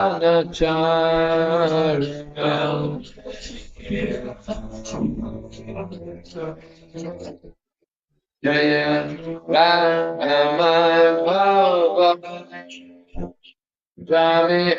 Anacharya Jaya Rama Bhava Jami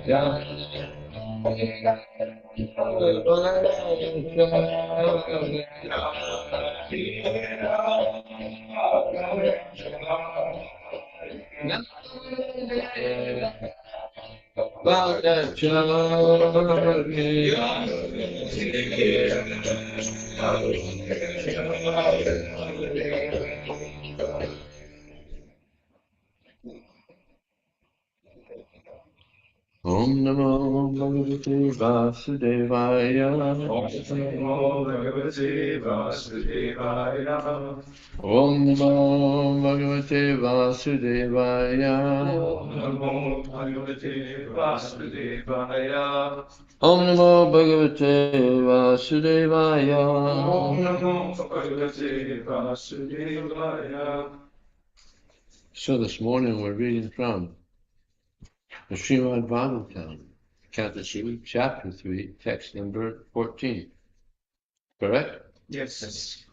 Yeah. Om Namo Bhagavate Vasudevaya. Om Namo Bhagavate Vasudevaya. Om Namo Bhagavate Vasudevaya. Om Namo Bhagavate Vasudevaya. Om Namo Bhagavate Vasudevaya. Om Namo Bhagavate Vasudevaya. So this morning we're reading from the Srimad Bhagavatam, Canto 3, Chapter 3, text number 14. Correct? Yes.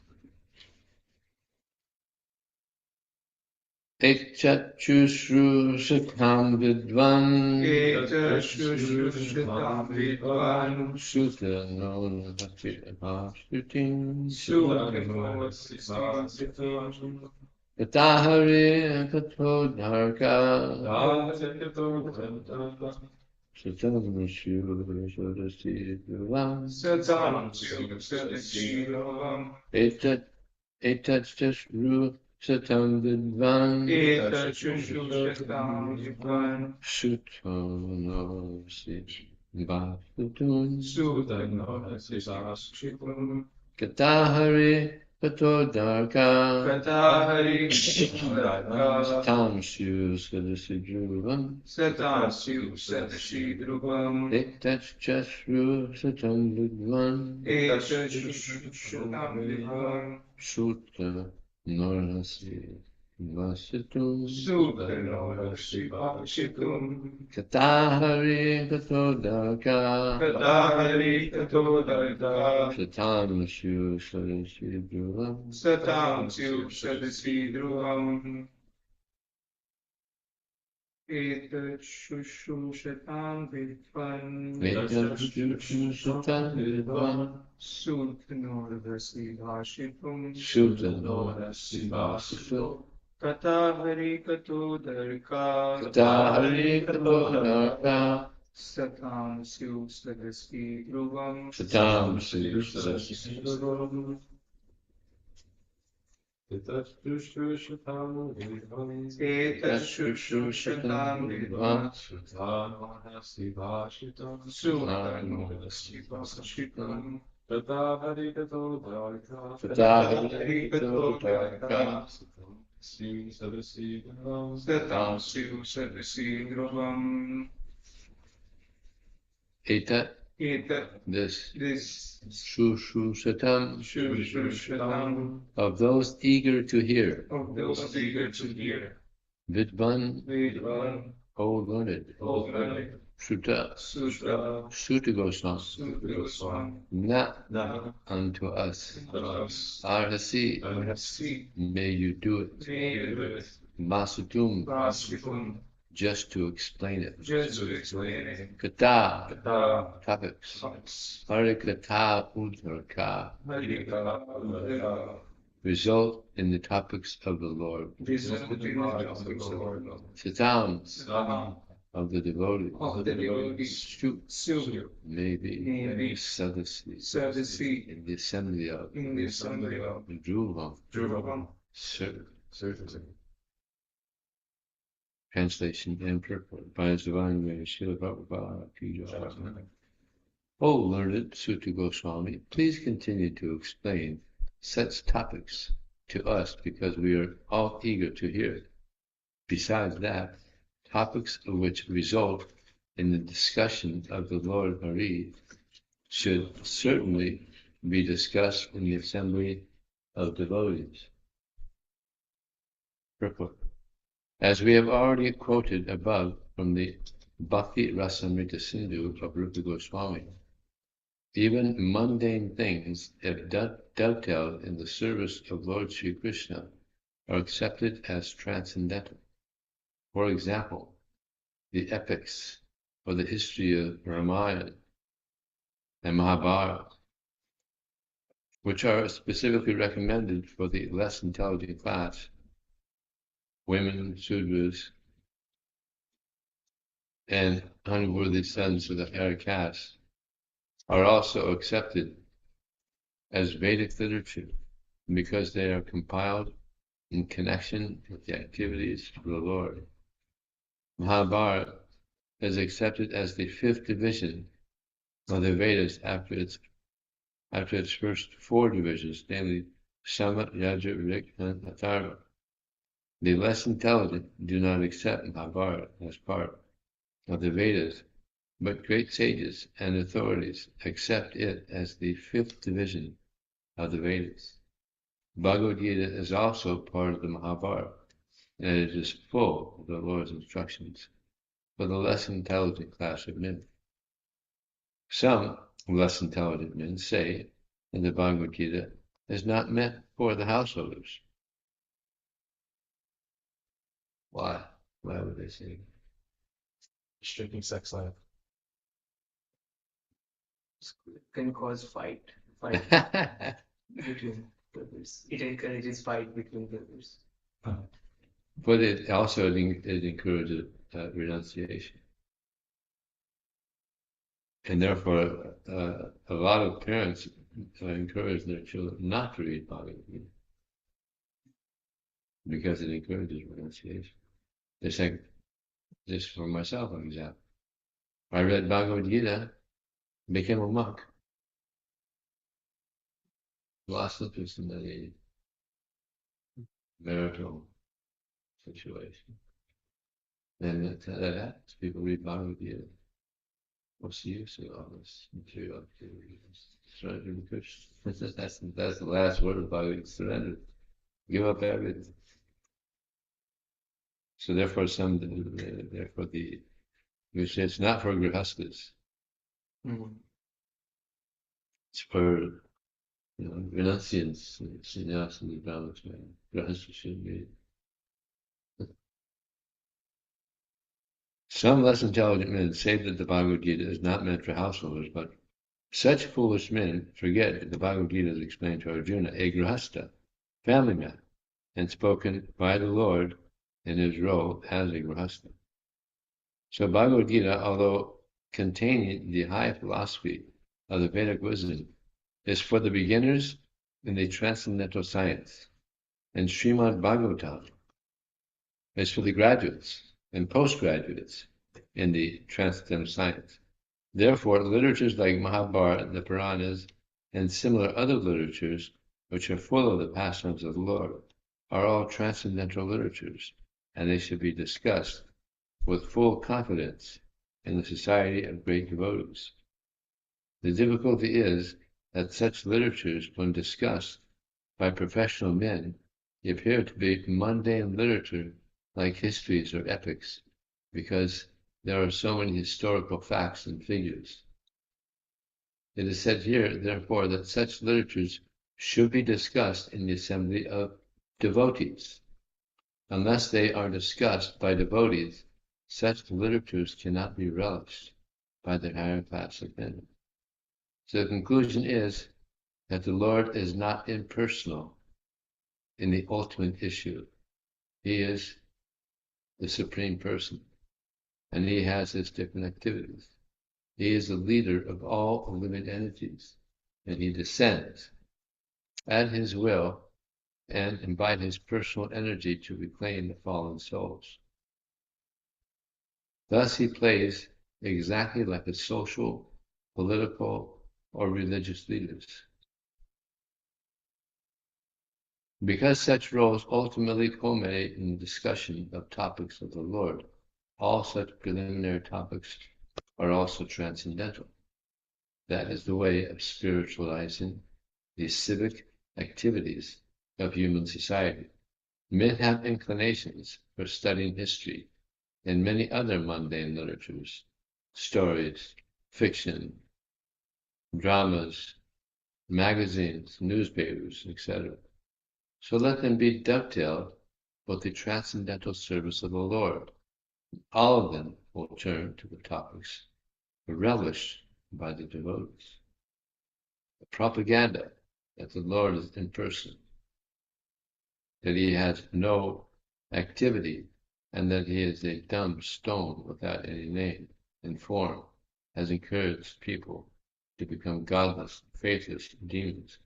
Ekchachushru Shatam Vidvan Ekchachushrutam Vidvan Sutano Bhakti-Bhashtutim Sutano Katahari Katodharka Satam Shivam Etachashru Satam Vidvan Ekchachushrutam Vidvan Sutano Bhakti-Bhashtutim Sutano Katahari Katodharka Katahari Satamshu Sadasidruvam Satansu Sadashidruvam Ekachashru Satam Vidvan Ekchachushrutam Vidvan Sutta Norasi Vasitum Sutano Shivam Katahari Katodaka Katahari Katodharka Satamshu Sadasidruvam Satansu Sadashidruvam Ekchachushrutam Vidvan Ekachashru Satam Vidvan Sutano Shivam Sutta Norasi Vasitum Katahari Katodharka Katahari Katodaka Satansu Sadashidruvam Satamshu Sadasidruvam Ekchachushrutam Vidvan Sutano Shivam Katahari Katodharka Satansu Sadashidruvam Etat, this Shushusatam, of those eager to hear, Vidvan, O learned, Sutta, Sutta Goswam, not unto us, Arhasi, may you do it, Masutum, just to explain it. Kata, topics. Harikata Udharka. result in the topics of the Lord. Satams of the devotees. Shuk may be Sadasi in the assembly of Dhruvam. Certainly. Translation and purport by His Divine Grace, Srila Prabhupada, Vijaya. O learned Suta Goswami, please continue to explain such topics to us because we are all eager to hear it. Besides that, topics which result in the discussion of the Lord Hari should certainly be discussed in the assembly of devotees. Purport. As we have already quoted above from the Bhakti Rasamrita Sindhu of Rupa Goswami, even mundane things, if dovetailed in the service of Lord Sri Krishna, are accepted as transcendental. For example, the epics or the history of Ramayana and Mahabharata, which are specifically recommended for the less intelligent class, women, Sudras, and unworthy sons of the higher caste, are also accepted as Vedic literature because they are compiled in connection with the activities of the Lord. Mahabharata is accepted as the fifth division of the Vedas after its first four divisions, namely Sama, Yaja, Rik, and Atharva. The less intelligent do not accept Mahabharata as part of the Vedas, but great sages and authorities accept it as the fifth division of the Vedas. Bhagavad Gita is also part of the Mahabharata, and it is full of the Lord's instructions for the less intelligent class of men. Some less intelligent men say that the Bhagavad Gita is not meant for the householders. Why? Why would they say that? Restricting sex life. Can cause fight between brothers. It encourages fight between brothers. But it also it encourages renunciation. And therefore, a lot of parents encourage their children not to read Bhagavad Gita because it encourages renunciation. They say, just for myself, an example. I read Bhagavad Gita, became a monk, lost interest in the marital situation. And that happens. People read Bhagavad Gita. What's the use of all this material activity? Surrender to Krishna. That's the last word of Bhagavad Gita. Surrender. Give up everything. So therefore, we say it's not for grihastas. Mm-hmm. It's for renunciants, sannyas, and brahmanas. Grihastas shouldn't read. Some less intelligent men say that the Bhagavad Gita is not meant for householders, but such foolish men forget that the Bhagavad Gita is explained to Arjuna, a grihasta, family man, and spoken by the Lord in his role as a grihasta. So Bhagavad Gita, although containing the high philosophy of the Vedic wisdom, is for the beginners in the transcendental science, and Srimad Bhagavatam is for the graduates and postgraduates in the transcendental science. Therefore, literatures like Mahabharata, the Puranas, and similar other literatures, which are full of the pastimes of the Lord, are all transcendental literatures, and they should be discussed with full confidence in the society of great devotees. The difficulty is that such literatures, when discussed by professional men, appear to be mundane literature like histories or epics, because there are so many historical facts and figures. It is said here, therefore, that such literatures should be discussed in the assembly of devotees. Unless they are discussed by devotees, such literatures cannot be relished by the higher class of men. So the conclusion is that the Lord is not impersonal, in the ultimate issue. He is the Supreme Person, and he has his different activities. He is the leader of all living entities, and he descends at his will and by his personal energy to reclaim the fallen souls. Thus he plays exactly like the social, political, or religious leaders. Because such roles ultimately culminate in the discussion of topics of the Lord, all such preliminary topics are also transcendental. That is the way of spiritualizing the civic activities of human society. Men have inclinations for studying history and many other mundane literatures, stories, fiction, dramas, magazines, newspapers, etc. So let them be dovetailed with the transcendental service of the Lord. All of them will turn to the topics relished by the devotees. The propaganda that the Lord is in person, that he has no activity, and that he is a dumb stone without any name and form, has encouraged people to become godless, faithless demons.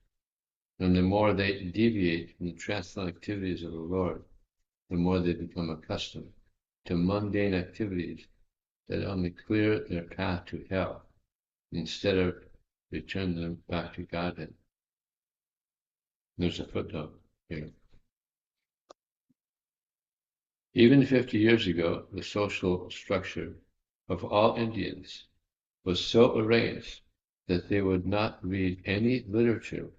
And the more they deviate from the transcendental activities of the Lord, the more they become accustomed to mundane activities that only clear their path to hell, instead of return them back to Godhead. There's a footnote here. Even 50 years ago, the social structure of all Indians was so arranged that they would not read any literature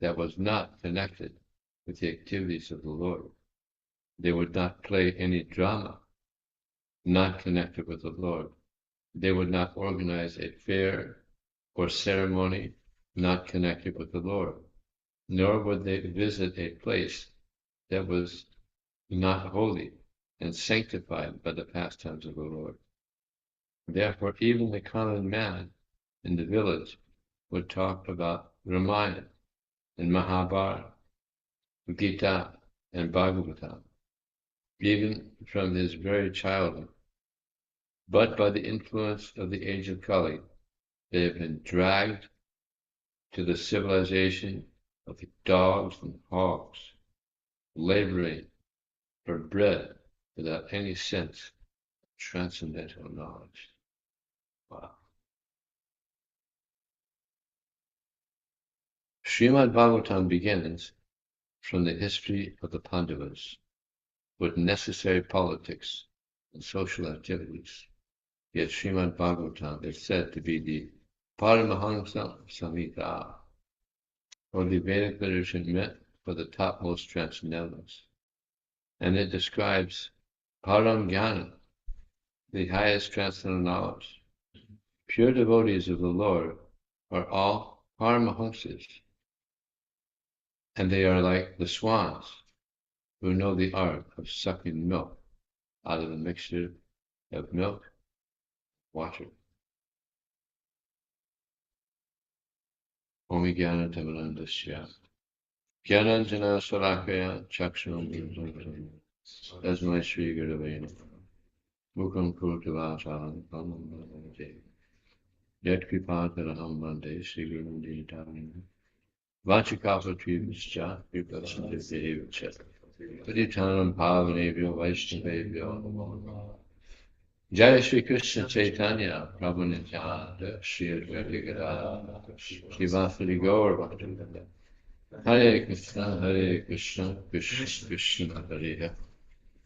that was not connected with the activities of the Lord. They would not play any drama not connected with the Lord. They would not organize a fair or ceremony not connected with the Lord, nor would they visit a place that was not holy and sanctified by the pastimes of the Lord. Therefore, even the common man in the village would talk about Ramayana and Mahabharata, Gita and Bhagavatam, even from his very childhood. But by the influence of the age of Kali, they have been dragged to the civilization of the dogs and hogs, laboring for bread without any sense of transcendental knowledge. Wow. Srimad Bhagavatam begins from the history of the Pandavas with necessary politics and social activities. Yet Srimad Bhagavatam is said to be the Paramahansa Samhita, or the Vedic literature meant for the topmost transcendentals. And it describes Param Jnana, the highest transcendental knowledge. Pure devotees of the Lord are all Paramahamsas, and they are like the swans who know the art of sucking milk out of a mixture of milk and water. Omi Jnana Tamarandasya Jnananjana Salakaya Chaksham Tasmai Sri Gurave Namaha Mukam Kurtavasam Pamam Bhavate Yat Kripataraham Bande Sri Gurum Dinitavina Vachikapatrivascha Kripasandevacha Paditanam Pavanebhyo Vaishnavebhyo Jaya Shri Krishna Chaitanya Prabhu Nityananda Shri Advaita Gadadhara Shivasari Gaur Bhaktivinoda Hare Krishna Krishna Krishna Hare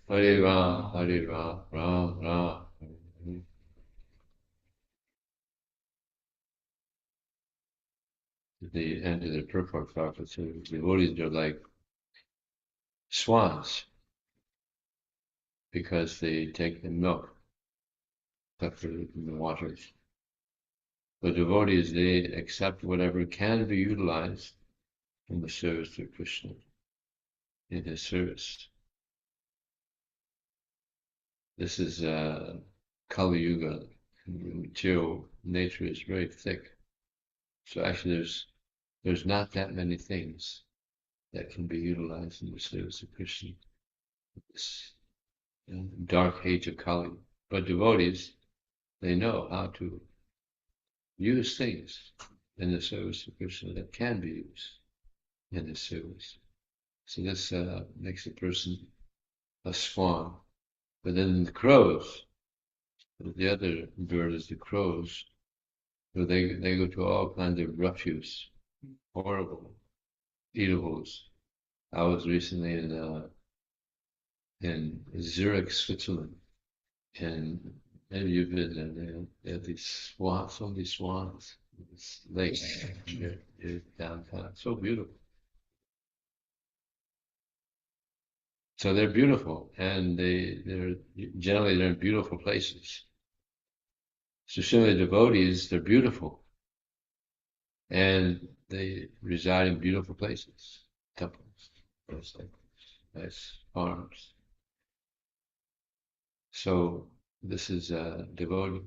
Hare Hare Ram Ram Ram Hare. At the end of the purport prophet says the devotees are like swans because they take the milk from the waters. The devotees, they accept whatever can be utilized in the service of Krishna, in his service. This is Kali Yuga. The material nature is very thick. So actually there's not that many things that can be utilized in the service of Krishna. This dark age of Kali. But devotees, they know how to use things in the service of Krishna that can be used in the service. So this makes a person a swan. But then the crows, the other bird is the crows, so they go to all kinds of refuse, horrible eatables. I was recently in Zurich, Switzerland, and maybe you've been there. They have these swans, so many swans, this lake near downtown. So beautiful. So they're beautiful, and they're generally in beautiful places. So similarly, devotees, they're beautiful, and they reside in beautiful places, temples, nice farms. So this is a devotee.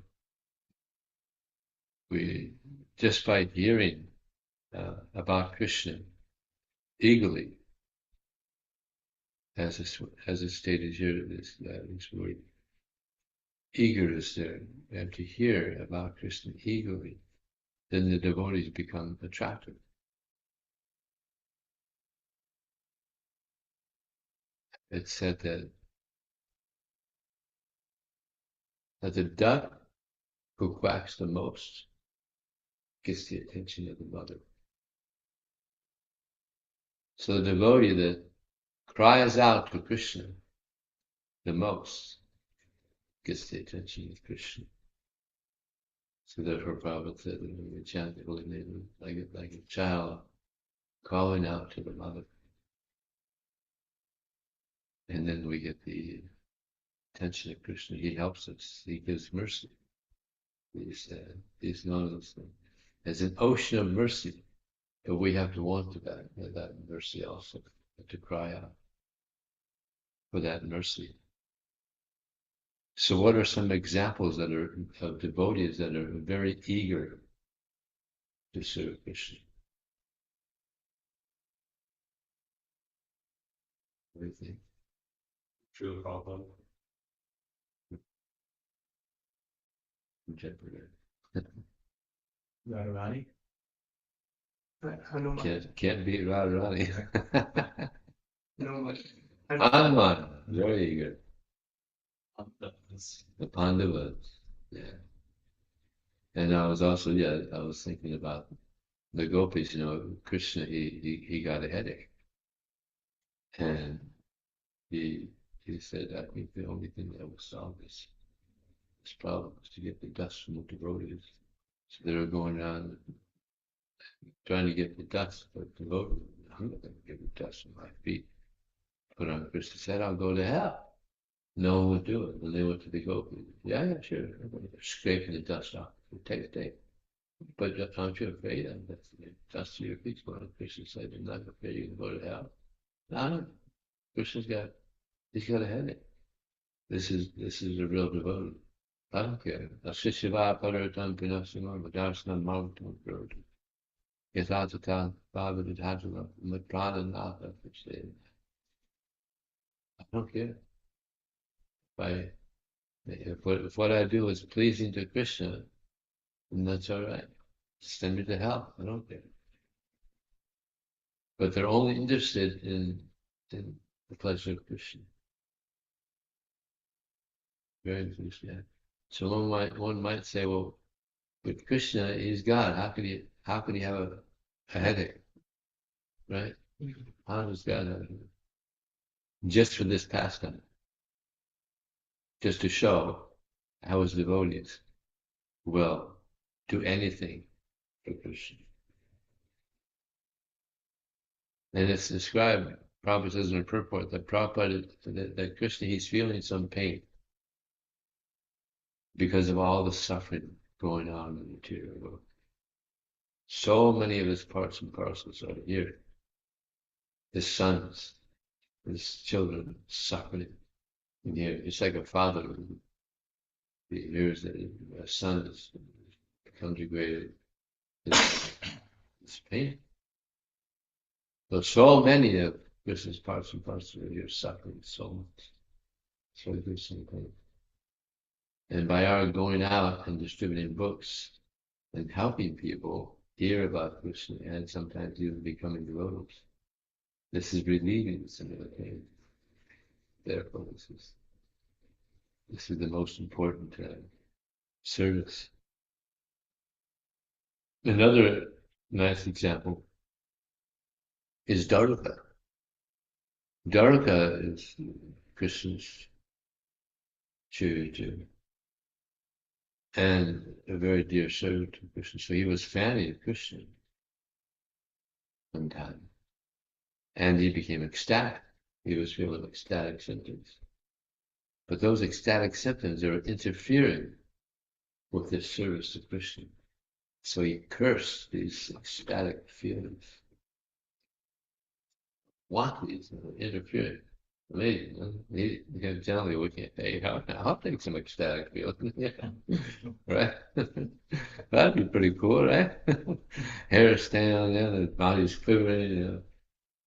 We just by hearing about Krishna eagerly, as is stated here, this word eager is there, and to hear about Krishna eagerly, then the devotees become attractive. It's said that the duck who quacks the most gets the attention of the mother. So the devotee that cries out to Krishna the most gets the attention of Krishna. So therefore Prabhupada said that we chant the holy name like a child calling out to the mother. And then we get the attention of Krishna. He helps us. He gives mercy. He's known as an ocean of mercy. But we have to want that mercy also, to cry out for that mercy. So what are some examples that are of devotees that are very eager to serve Krishna? What do you think? Srila Prabhupada. Interpreter. Radharani. Hanuman. Can't beat Radharani. No, Hanuman, very eager. Pandavas. The Pandavas, yeah. And I was thinking about the gopis. Krishna, he got a headache, and he said, I think the only thing that will solve this problem is to get the dust from the devotees. So they were going around trying to get the dust for the devotees. I'm not going to get the dust from my feet. Put on Krishna said, I'll go to hell. No one would do it. When they went to the gopis, yeah, sure. They're scraping the dust off. Take. But aren't you afraid of the dust to your feet? Well, Krishna said, I'm not afraid you can go to hell. No, Krishna's he's got a headache. This is a real devotee. I don't care. Ashishiva Paratam Pinasimam Darsnam Martam Purtam. Yathatata Bhavadithatana Matprananatha. I don't care. If what I do is pleasing to Krishna, then that's all right. Send me to hell. I don't care. But they're only interested in the pleasure of Krishna. Very enthusiastic. So one might say, well, with Krishna, he's God. How could he have a headache? Right? How does God have a headache? Just for this pastime. Just to show how his devotees will do anything for Krishna. And it's described, Prabhupada says in a purport, that that Krishna, he's feeling some pain because of all the suffering going on in the material world. So many of his parts and parcels are here. His sons, his children suffering in here. It's like a father who hears that a son has become degraded. It's pain. So many of Krishna's parts and parcels are here suffering so much. So Krishna pain. And by our going out and distributing books and helping people hear about Krishna and sometimes even becoming devotees, this is relieving some of the pain. Therefore, this is the most important service. Another nice example is Dwarka. Dwarka is Krishna's charioteer and a very dear servant to Krishna. So he was fanning of Krishna one time. And he became ecstatic. He was feeling ecstatic symptoms. But those ecstatic symptoms are interfering with this service to Krishna. So he cursed these ecstatic feelings. What is interfering? Amazing. Huh? He generally we can't say, I'll take some ecstatic feelings. Yeah. Right? That'd be pretty cool, right? Hair standing on his body's quivering,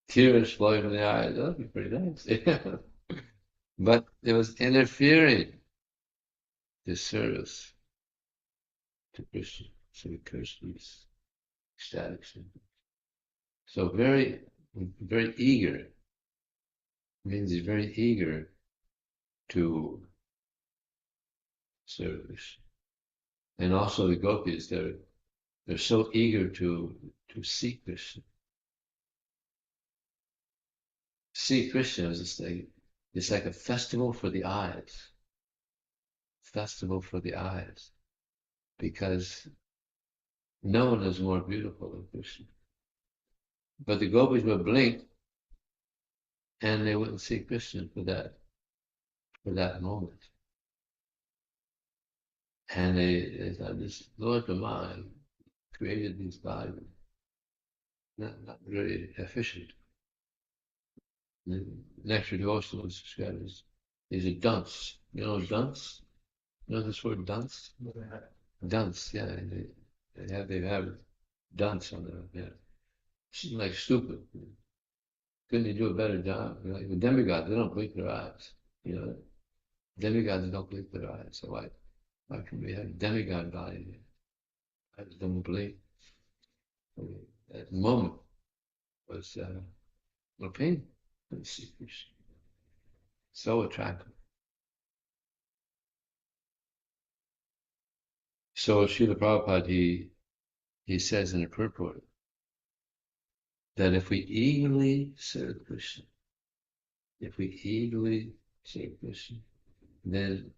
tears flowing from the eyes. That'd be pretty nice. But it was interfering the service to Krishna. So he cursed these ecstatic symptoms. So very, very eager means he's very eager to serve Krishna. And also the gopis, they're so eager to see Krishna. See Krishna is just it's like a festival for the eyes. Festival for the eyes. Because no one is more beautiful than Krishna. But the gopis would blink and they wouldn't see Krishna for that moment. And they thought, this Lord Brahma created these bodies, not very efficient. The nectar devotion was described as these are dunce. You know dunce? You know this word dunce? Dunce, yeah. They have dunce on them. Yeah. Like stupid. Couldn't they do a better job? Like the demigods, they don't blink their eyes. You know, demigods don't blink their eyes. So why can we have demigod body? I just don't blink. That moment was painful. So attractive. So Srila Prabhupada, he says in a purport that if we eagerly serve Krishna, then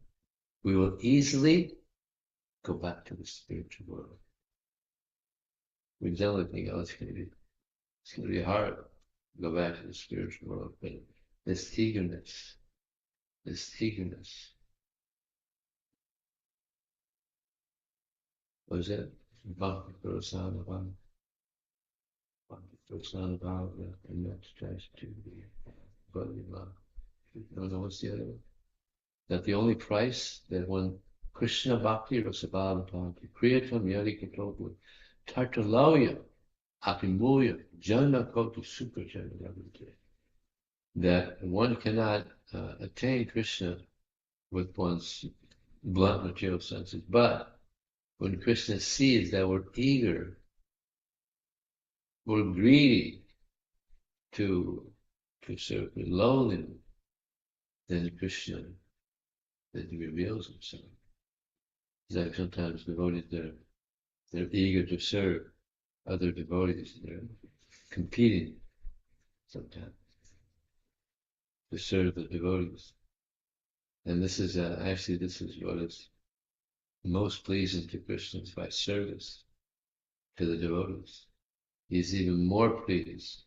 we will easily go back to the spiritual world. We generally think, it's going to be hard to go back to the spiritual world, but this eagerness. What is it? Bhakti Prasana Bhava. Bhakti Prasana Bhava, and that's attached to the body love. You don't know what's the other one? That the only price that when Krishna Bhakti Rasabhava Bhakti, Kriyatam Yadi Katopu, Tartalaya, Apimuya, Jana Koti Superjana, that one cannot attain Krishna with one's blunt material senses, but when Krishna sees that we're eager, we're greedy to serve, we're lonely, then Krishna reveals himself. It's like sometimes devotees, they're eager to serve other devotees. They're competing sometimes to serve the devotees. And this is this is what is most pleasing to Krishna, is by service to the devotees. He's even more pleased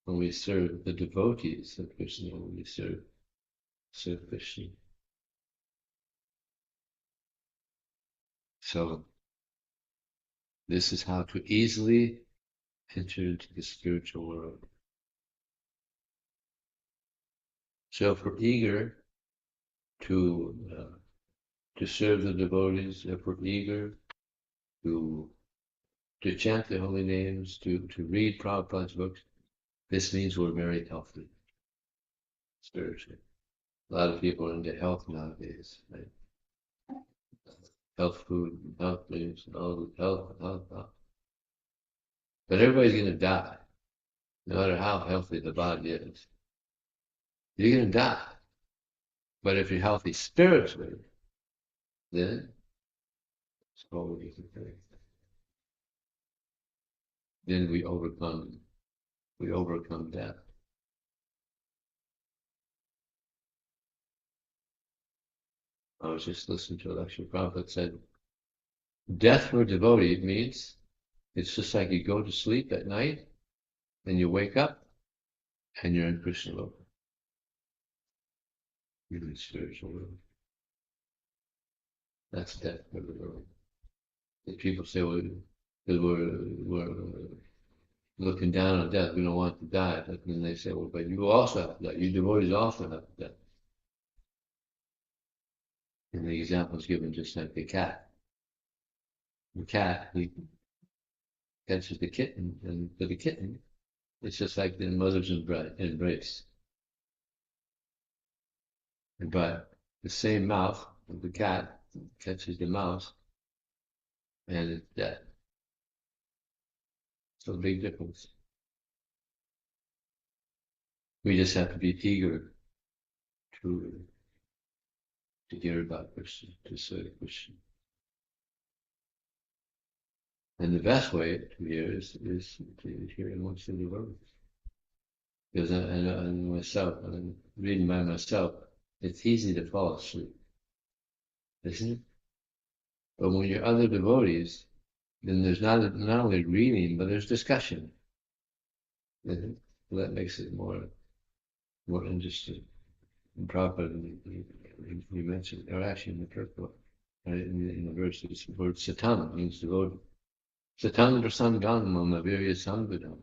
when we serve the devotees of Krishna, when we serve Krishna. So this is how to easily enter into the spiritual world. So if we're eager to serve the devotees, if we're eager to chant the holy names, to read Prabhupada's books, This means we're very healthy spiritually. A lot of people are into health nowadays, right? Health food, and health things, and all the health. But everybody's going to die, no matter how healthy the body is. You're going to die. But if you're healthy spiritually, then it's all we can do. Then we overcome death. I was just listening to a lecture. Prabhupada said, death for a devotee means it's just like you go to sleep at night and you wake up and you're in Krishna Loka. You're in the spiritual world. That's death for the devotee. If people say, well, we're looking down on death, we don't want to die. But then they say, well, but you also have to die. You devotees also have to die. And the example is given just like the cat. The cat, he catches the kitten, and for the kitten, it's just like the mother's embrace. But the same mouth of the cat catches the mouse, and it's dead. So big difference. We just have to be eager to hear about Krishna, to serve Krishna. And the best way to hear is to hear amongst the devotees. Because I know myself, I'm reading by myself, it's easy to fall asleep, isn't it? But when you're other devotees, then there's not only reading, but there's discussion. And that makes it more interesting. And Prabhupada, you mentioned, or actually in the purport, in the verse, the word satam means devotee. Satam prasangam mama virya sambhudam,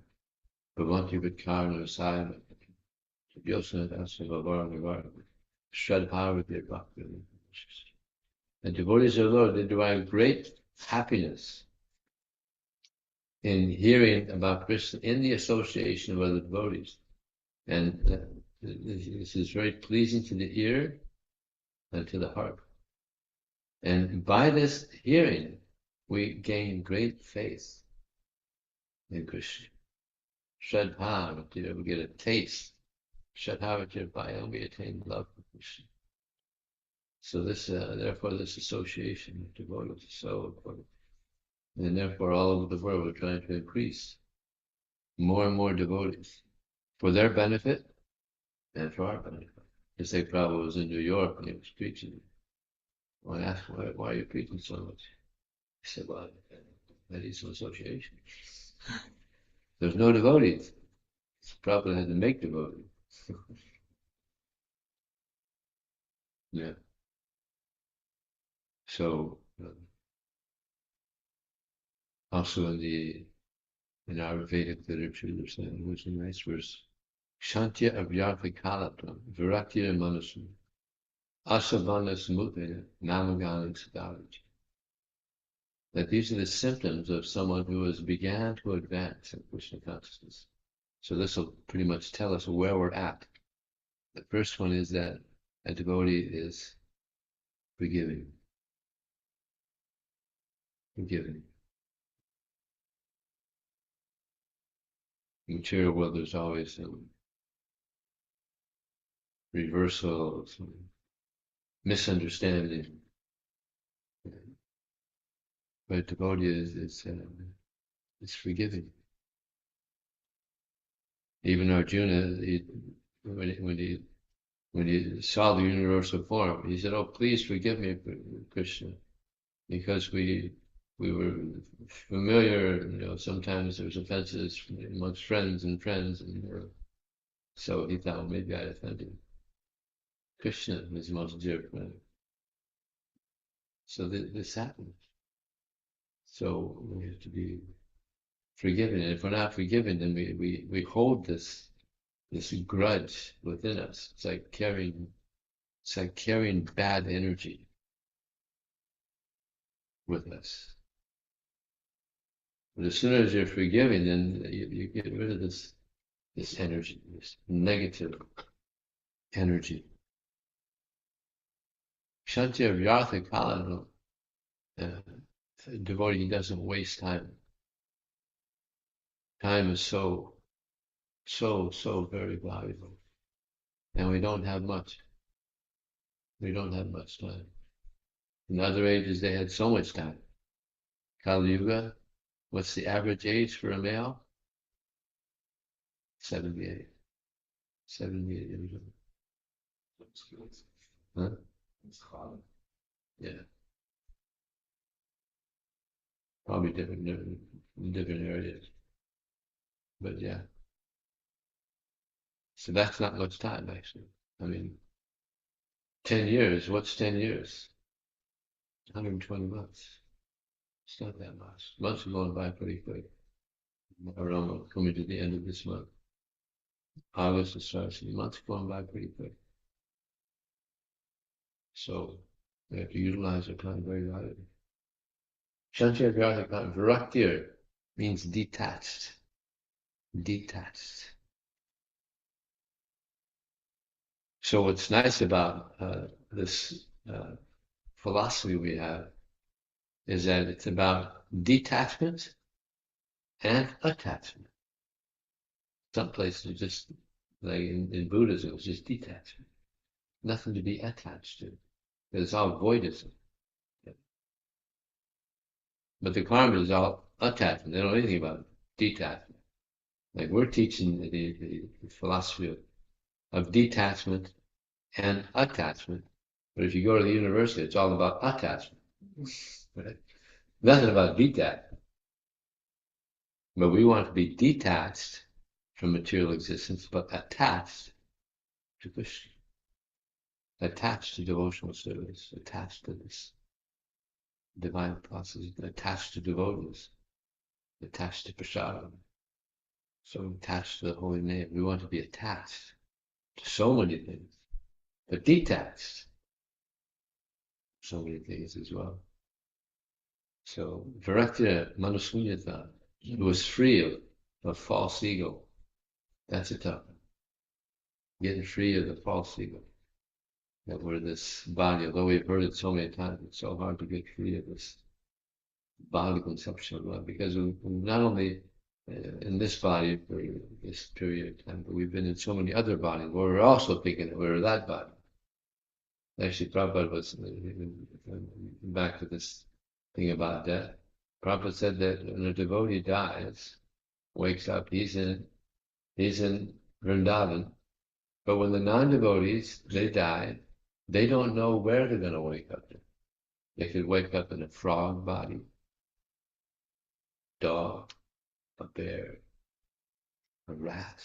bhavanti vidkarna rasayana, yosana dasava varanavara, shradhavati bhakti. And devotees of the Lord, they derive great happiness in hearing about Krishna in the association of other devotees. And this is very pleasing to the ear and to the heart. And by this hearing, we gain great faith in Krishna. Shraddha, we get a taste. Shraddha, we attain love for Krishna. So this, therefore, this association of devotees is so important. And therefore, all over the world, we're trying to increase more and more devotees for their benefit and for our benefit. Just like Prabhu was in New York and he was preaching. I asked, why are you preaching so much? He said, well, I need some association. There's no devotees. Prabhupada had to make devotees. Yeah. So, also in our Vedic literature, there's a nice verse. Shantya avyartha kalatam virakya manasam asavana samudaya namagana sadaraja. That these are the symptoms of someone who has began to advance in Krishna consciousness. So this will pretty much tell us where we're at. The first one is that a devotee is forgiving. Forgiving. In the material world, there's always some reversal, some misunderstanding. But a devotee is forgiving. Even Arjuna, when he saw the universal form, he said, "Oh, please forgive me, Krishna, because we were familiar. Sometimes there was offenses amongst friends, and so he thought, well, maybe I offended Krishna, his most dear friend. So this happens. So we have to be forgiven, and if we're not forgiven, then we hold this grudge within us. It's like carrying bad energy with us. But as soon as you're forgiving, then you get rid of this this energy, this negative energy. Shantya Vyartha Kalana, devotee doesn't waste time. Time is so very valuable. And we don't have much. We don't have much time. In other ages, they had so much time. Kali Yuga, what's the average age for a male? 78. 78 years old. Huh? Yeah. Probably different areas. But yeah. So that's not much time, actually. I mean, 10 years, what's 10 years? 120 months. It's not that much. Months are going by pretty quick. We're almost coming to the end of this month. August starts, the months are going by pretty quick. So we have to utilize our time very valuably. Shantya Vyartha Viraktir means detached. Detached. So what's nice about this philosophy we have is that it's about detachment and attachment. Some places are just, like in Buddhism, it's just detachment. Nothing to be attached to. It's all voidism. But the karma is all attachment. They don't know anything about detachment. Like we're teaching the philosophy of detachment and attachment. But if you go to the university, it's all about attachment. Right? Nothing about detachment. But we want to be detached from material existence, but attached to Krishna. Attached to devotional service, attached to this divine process, attached to devotees, attached to prasadam. So attached to the holy name. We want to be attached to so many things, but detached so many things as well. So Virakta Manusunyata, who was free of false ego. That's a tough one. Getting free of the false ego. That we're this body, although we've heard it so many times, it's so hard to get free of this body conception of love, because we not only in this body for this period of time, but we've been in so many other bodies where we're also thinking that we're that body. Actually, Prabhupada was back to this thing about death. Prabhupada said that when a devotee dies, wakes up, he's in Vrindavan, but when the non-devotees, they die, they don't know where they're going to wake up in. They could wake up in a frog body, dog, a bear, a rat.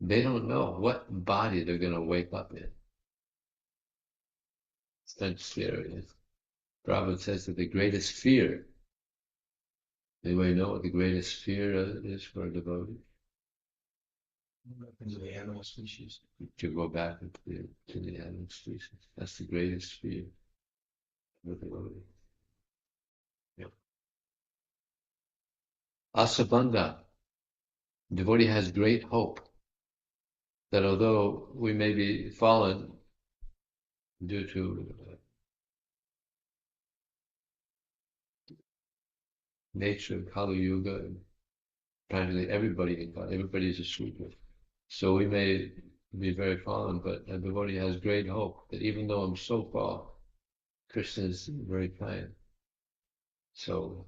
They don't know what body they're going to wake up in. It's kind of scary. Prabhupada says that the greatest fear, anybody know what the greatest fear is for a devotee? Into the animal species. To go back into the animal species. That's the greatest fear of a devotee. Yeah. Asabandha. Devotee has great hope that although we may be fallen due to nature of Kali Yuga, and practically everybody is a Sudra. So we may be very fallen, but a devotee has great hope that even though I'm so fallen, Krishna is very kind. So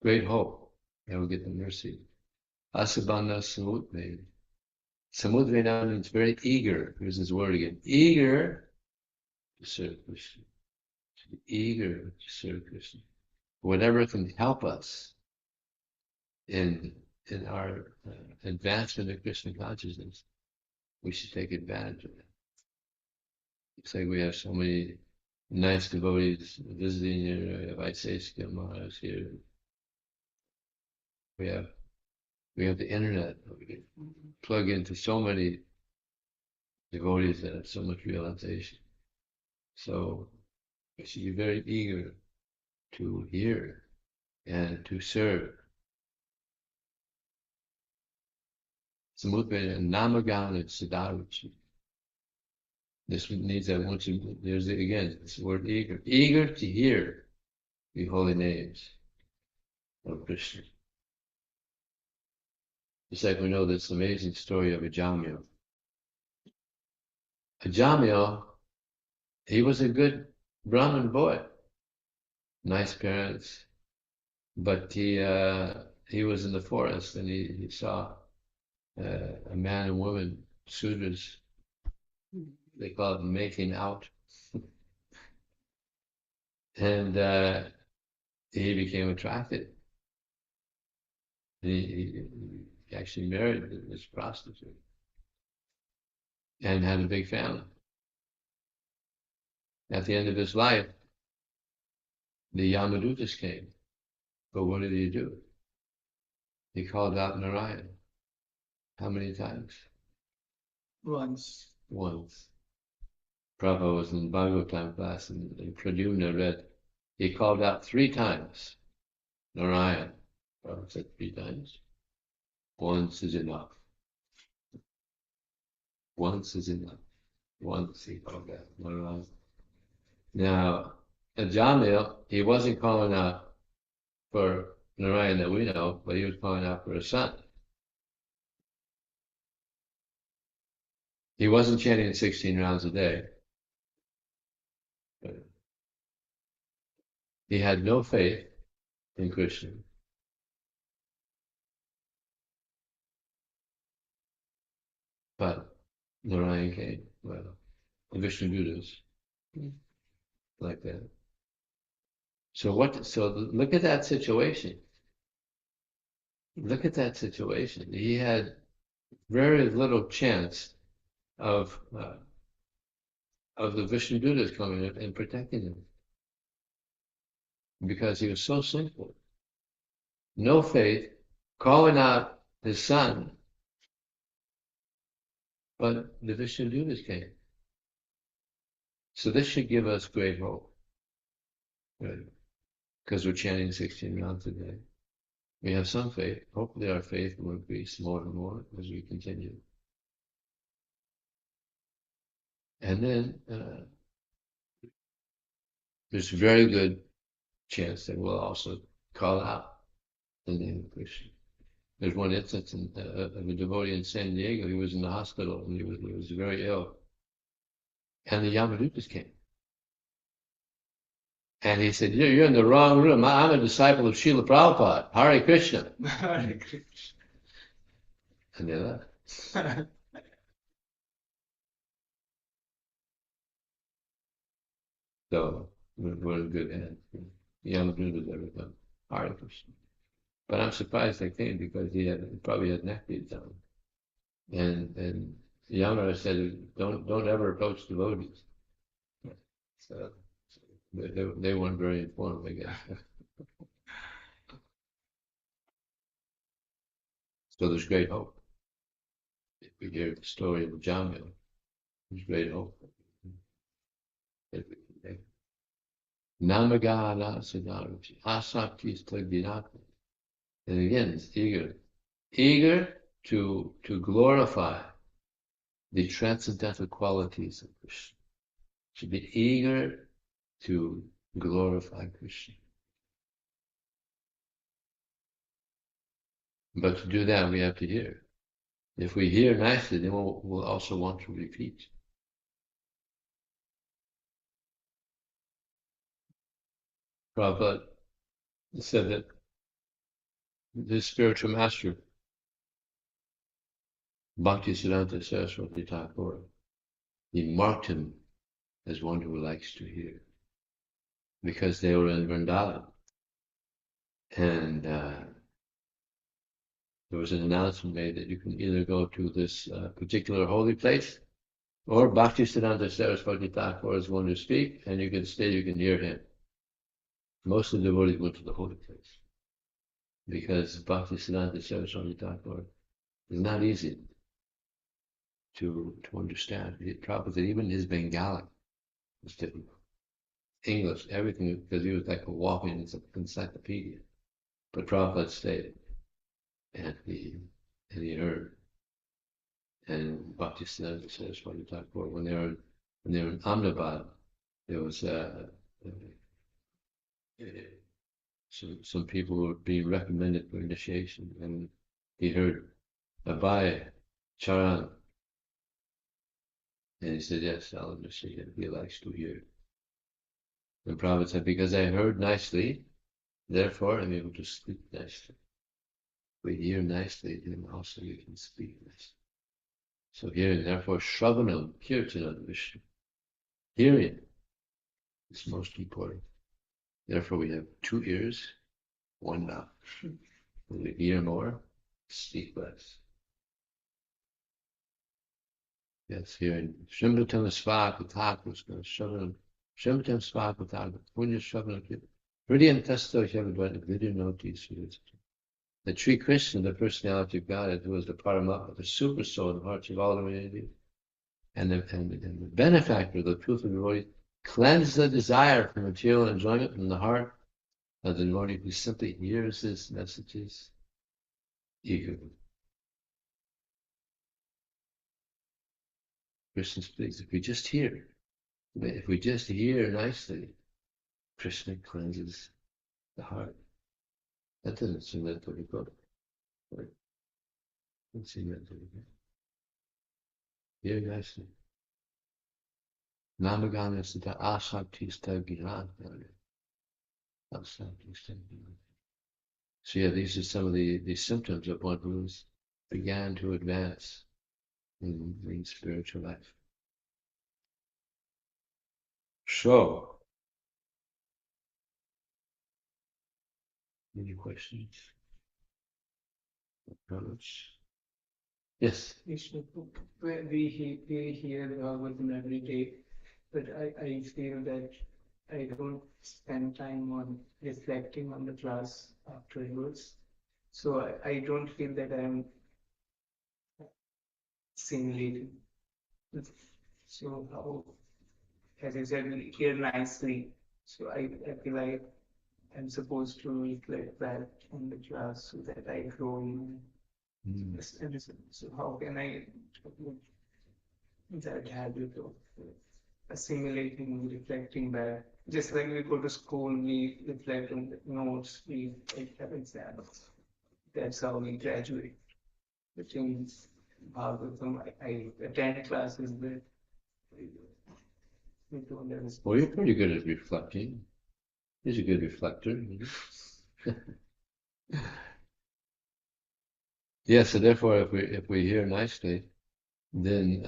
great hope that we'll get the mercy. Asabandha samudve. Samudve now means very eager. Here's this word again. Eager to serve Krishna. To be eager to serve Krishna. Whatever can help us in our advancement of Krishna consciousness, we should take advantage of it. It's like we have so many nice devotees visiting here. We have Vaiseshika Maharaj here. We have the internet. We can plug into so many devotees that have so much realization. So we should be very eager to hear and to serve Samudveda, Namagana, Siddharuchi. This needs that once there's again this word eager. Eager to hear the holy names of Krishna. Just like we know this amazing story of Ajamil. Ajamil, he was a good Brahmin boy, nice parents, but he was in the forest and he saw a man and woman, Sudras, they call it making out, and he became attracted. He actually married this prostitute and had a big family. At the end of his life, the Yamadutas came. But what did he do? He called out Narayan. How many times? Once. Once. Prabhu was in Bhagavatam class and Pradyumna read, he called out 3 times. Narayan. Prabhu said 3 times. Once is enough. Once is enough. Once he called out Narayan. Now, Ajamil, he wasn't calling out for Narayan that we know, but he was calling out for his son. He wasn't chanting 16 rounds a day. He had no faith in Krishna. But Narayan came. Well, the Vishnu Buddhas, like that. So look at that situation. Look at that situation. He had very little chance of the Vishnu Buddhas coming in and protecting him. Because he was so simple. No faith, calling out his son. But the Vishnu Buddhas came. So this should give us great hope. Right? Because we're chanting 16 rounds a day. We have some faith. Hopefully our faith will increase more and more as we continue. And then there's a very good chance that we'll also call out the name of Krishna. There's one instance of a devotee in San Diego. He was in the hospital and he was very ill. And the Yamadutas came. And he said, you're in the wrong room. I'm a disciple of Srila Prabhupada. Hare Krishna. Hare Krishna. And they left. So we're in good hands. Yamadutas ever come. Hare Krishna. But I'm surprised they came because he probably had neck beads on. And Yamara said, don't ever approach devotees. So they weren't very informed, I guess. So there's great hope. If we hear the story of Jamil, there's great hope. Namagana Siddharuchi, Asakti Stagdinatma. And again, it's eager to glorify the transcendental qualities of Krishna. Should be eager to glorify Krishna. But to do that, we have to hear. If we hear nicely, then we'll also want to repeat. Prabhupada said that this spiritual master, Bhaktisiddhanta Saraswati Thakur, he marked him as one who likes to hear. Because they were in Vrindavan. And there was an announcement made that you can either go to this particular holy place, or Bhaktisiddhanta Saraswati Thakur is one to speak, and you can stay, you can hear him. Most of the devotees went to the holy place. Because Bhaktisiddhanta Saraswati Thakur is not easy to understand. Prabhupada, even his Bengali was difficult. English, everything, because he was like a walking encyclopedia. But Prabhupada stayed, and he heard. And Bhaktisiddhanta Saraswati Thakur, when they were in Ahmedabad, there was some people were being recommended for initiation, and he heard Abhay Charan, and he said, "Yes, I'll initiate him. He likes to hear." And Prabhupada said, "Because I heard nicely, therefore I'm able to speak nicely. If we hear nicely, then also you can speak nicely." So hearing, therefore, Shravanam, Kirtanam, Vishnu. Hearing is most important. Therefore, we have 2 ears, 1 mouth. When we hear more, speak less. Yes, hearing. Shrimvatam Svakatakruska, Shravanam, Shrimvatam Svakatakruska, Punya Shravanam, Hridyantasto Shavadvata, Vidyanoti Sudhita. The Sri Krishna, the personality of God, who is the Paramatma, the super soul in the hearts of all humanity, and the benefactor of the truth of the devotee, cleanse the desire for material enjoyment from the heart of the devotee who simply hears his messages eagerly. Krishna speaks. If we just hear nicely, Krishna cleanses the heart. That doesn't seem that difficult. Right? Doesn't seem that difficult. Hear nicely. Namagana sita ashaktista girantana. Ashaktista girantana. So yeah, these are some of the symptoms of one who's began to advance in spiritual life. So, any questions? Comments? Yes. Vishnu, we hear Bhagavatam every day, but I feel that I don't spend time on reflecting on the class afterwards. So I don't feel that I'm simulating. So how, as you said, we hear nicely. So I feel like I'm supposed to reflect that on the class so that I grow in so how can I that habit of assimilating, reflecting back? Just like we go to school, we reflect on the notes, we have exams. That's how we graduate. But in Bhagavatam, I attend classes, but we don't understand. Well, you're pretty good at reflecting. He's a good reflector. Yeah, so therefore, if we hear nicely, then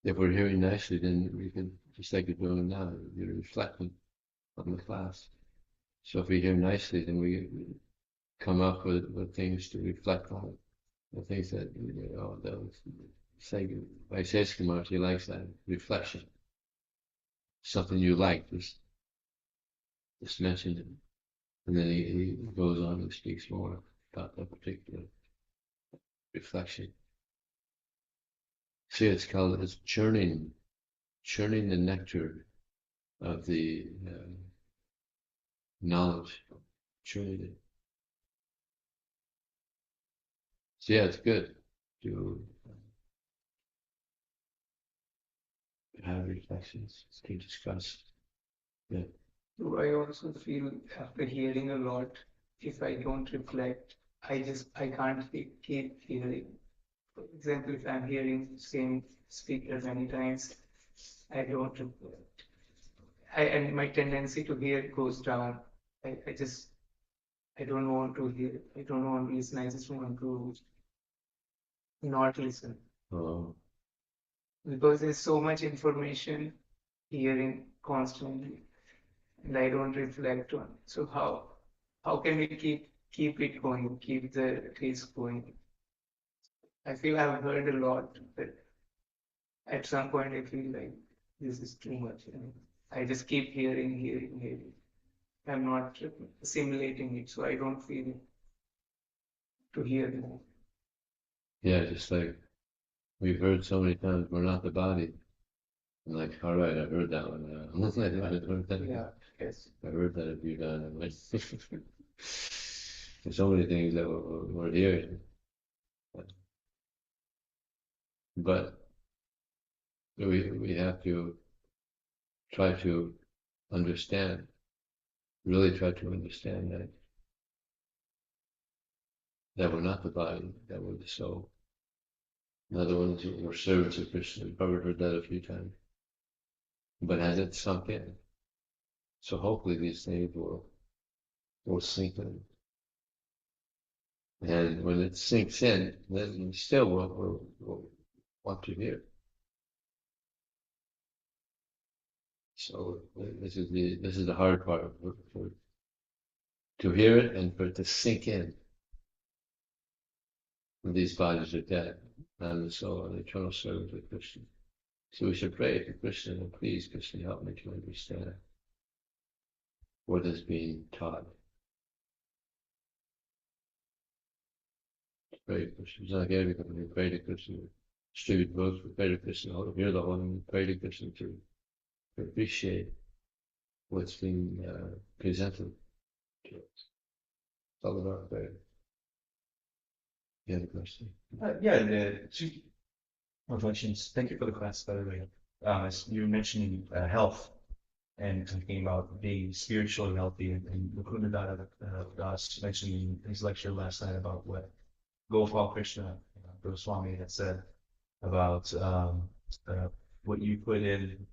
if we're hearing nicely, then we can, just like you're doing now, you're reflecting on the class. So if we hear nicely, then we come up with things to reflect on, the things that, those, say, like Seskumar, he likes that reflection. Something you like, just mention it. And then he goes on and speaks more about that particular reflection. See, it's churning the nectar of the knowledge, churning it. So yeah, it's good to have reflections, to discuss. Yeah. So I also feel after hearing a lot, if I don't reflect, I can't keep hearing. For example, if I'm hearing the same speaker many times, I don't reflect. And my tendency to hear goes down. I don't want to hear. I don't want to listen. I just want to not listen. Oh. Because there's so much information hearing constantly, and I don't reflect on it. So how can we keep it going, keep the taste going? I feel I've heard a lot, but at some point I feel like this is too much. I just keep hearing. I'm not assimilating it, so I don't feel to hear more. Yeah, just like we've heard so many times, we're not the body. I'm like, all right, I heard that one now. Yeah, yes. I heard that a few times. I'm like, there's so many things that we're hearing. But we have to try to understand, really try to understand that we're not the body, that we're the soul. In other words, we're servants of Krishna. You've probably heard that a few times. But has it sunk in? So hopefully these things will sink in. And when it sinks in, then still we'll want to hear. So this is the hard part, to hear it and for it to sink in. And these bodies are dead, and the soul and eternal servant of Krishna. So we should pray to Krishna, and please, Krishna, help me to understand what is being taught. Pray to Krishna. Like everything, we pray to Krishna. Distribute books, we pray to Krishna. Hear the Holy, we pray to Krishna to appreciate what's being presented to us. It's all about prayer. You have a question? Two reflections. Thank you for the class, by the way. As you were mentioning health and talking about being spiritually healthy, and Mukunda Das mentioned in his lecture last night about what Gopal Krishna Goswami had said about what you put in,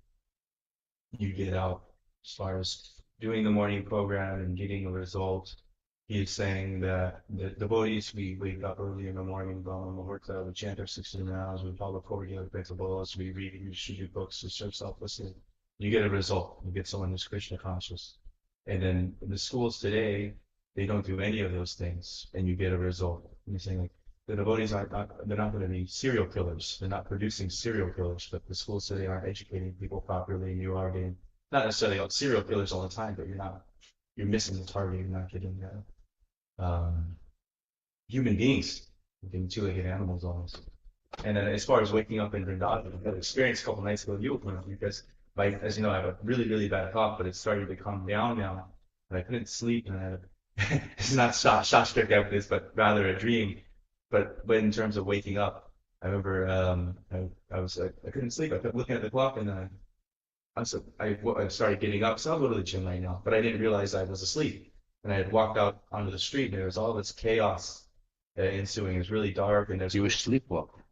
you get out, as far as doing the morning program and getting a result. He's saying that the devotees, we wake up early in the morning, we chant our 16 rounds, we follow Korya, principles, we read, we distribute books, we serve selflessly. You get a result. You get someone who's Krishna conscious. And then in the schools today, they don't do any of those things, and you get a result. And you're saying, like, the devotees they're not going to be serial killers. They're not producing serial killers, but the schools today aren't educating people properly, and you are getting, not necessarily serial killers all the time, but you're missing the target, you're not getting human beings, being two-legged animals almost. And then as far as waking up in Vrindavan, I had an experience a couple nights ago because as you know, I have a really, really bad cough, but it's starting to come down now, and I couldn't sleep, and I had it's not Shastra evidence, but rather a dream. But in terms of waking up, I remember I couldn't sleep. I kept looking at the clock, and then I started getting up. So I'll go to the gym right now, but I didn't realize I was asleep. And I had walked out onto the street, and there was all this chaos ensuing. It was really dark, and there's You were sleepwalking.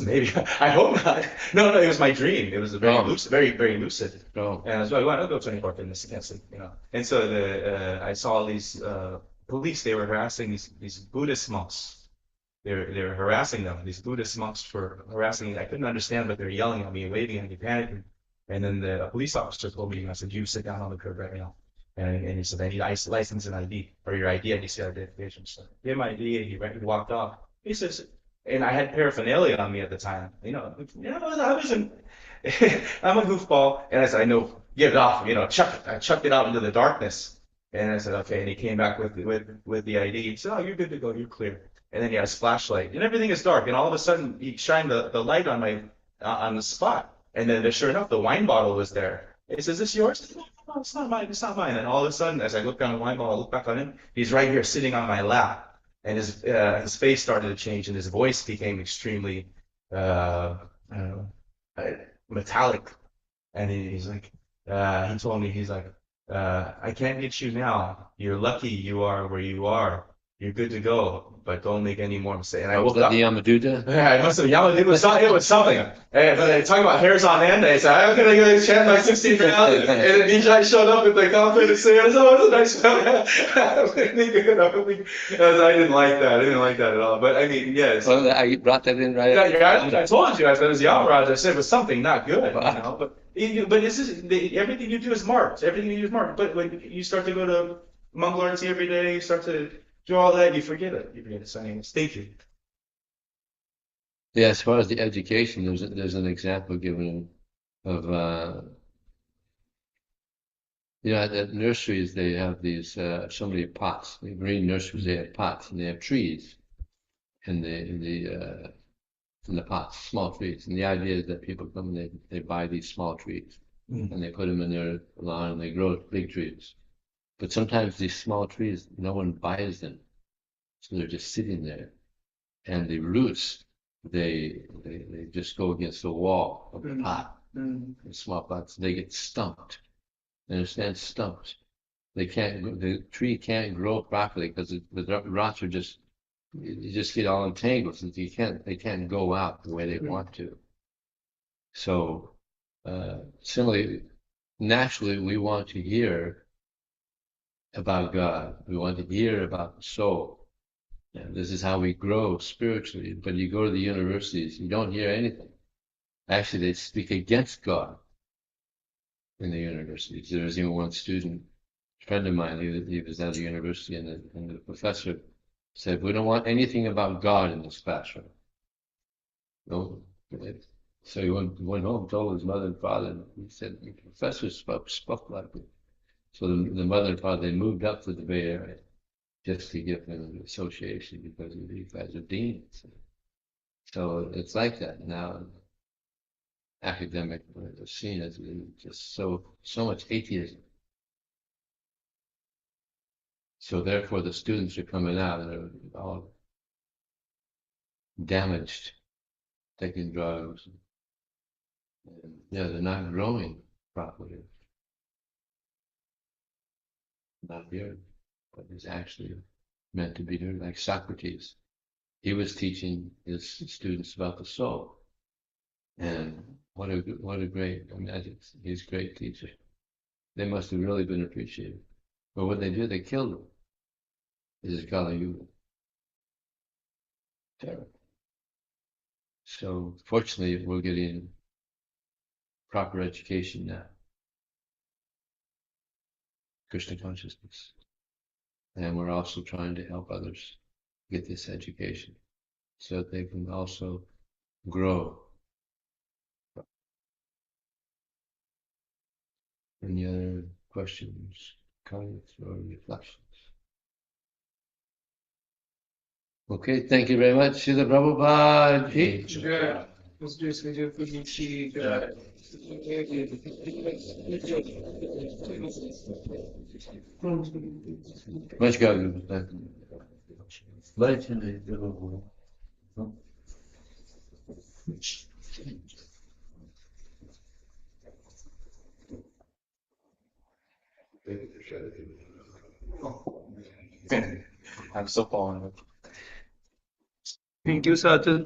maybe I hope not. No, it was my dream. It was a very lucid, very, very lucid. Oh. And so I went, I'll go 24 fitness, can't sleep, you know. And so I saw these police. They were harassing these Buddhist monks. They were harassing them. These Buddhist monks for harassing. I couldn't understand, but they're yelling at me, waving at me, panicking. And then the police officer told me, I said, "You sit down on the curb right now." And he said, "I need license and ID, or your ID, and you see identification." So I gave my ID, and he walked off. He says, and I had paraphernalia on me at the time. I wasn't, I'm a goofball. And I said, "I know, get it off, I chucked it out into the darkness." And I said, "Okay." And he came back with the ID. He said, "Oh, you're good to go, you're clear." And then he had his flashlight, and everything is dark. And all of a sudden, he shined the light on on the spot. And then sure enough, the wine bottle was there. He says, "Is this yours?" I said, "No, it's not mine, it's not mine." And all of a sudden, as I look down the wine bottle, I look back on him, he's right here sitting on my lap. And his face started to change, and his voice became extremely metallic. And he's like, he told me, he's like, "I can't get you now. You're lucky you are where you are. You're good to go, but don't make any more mistakes." And I woke up. The Yamaduta? Yeah, I must have. It was something. But talking about hairs on end, I said, "I'm gonna go chant my 16 rounds." And then Vijaya showed up with the confidence saying, "Oh, it's a nice smell." I didn't like that. I didn't like that at all. But I mean, yes. Well, I brought that in right. I told you. I said it was Yamaraj. I said it was something not good. But it's just, everything you do is marked. Everything you do is marked. But when you start to go to Mangal Arati every day, you start to do all that, you forget it. You forget it. So anyway, stay tuned. Yeah, as far as the education, there's an example given of at nurseries they have these so many pots. The green nurseries, they have pots, and they have trees in the pots, small trees. And the idea is that people come and they buy these small trees, and they put them in their lawn, and they grow big trees. But sometimes these small trees, no one buys them, so they're just sitting there, and the roots they just go against the wall of the pot, Mm. the small pots. They get stumped. Understand? Stumped. They can't. The tree can't grow properly because the roots are just. You just get all entangled. So they can't go out the way they want to. So, similarly, naturally, we want to hear about God. We want to hear about the soul. And this is how we grow spiritually. But you go to the universities, you don't hear anything. Actually, they speak against God in the universities. There was even one student, a friend of mine, he was at a university, and the professor said, "We don't want anything about God in this classroom." No. So he went home, told his mother and father, and he said, "The professor spoke like it." So the mother and father, they moved up to the Bay Area just to give him an association because these guys are deans. So it's like that now. Academic scene is just so much atheism. So therefore, the students are coming out and they're all damaged, taking drugs. And, yeah, they're not growing properly. Not here, but is actually meant to be here. Like Socrates, he was teaching his students about the soul, and what a great, I mean, he's a great teacher. They must have really been appreciated. But what they do, they killed him. This is Kali Yuga. Terrible. So fortunately, we're getting proper education now, Krishna consciousness, and we're also trying to help others get this education so that they can also grow. Any other questions, comments, or reflections? Okay, thank you very much. Srila Prabhupada. Jai. Let's do Vijaya Purniki. Jai. Much God. I'm still following it. Thank you, Satu.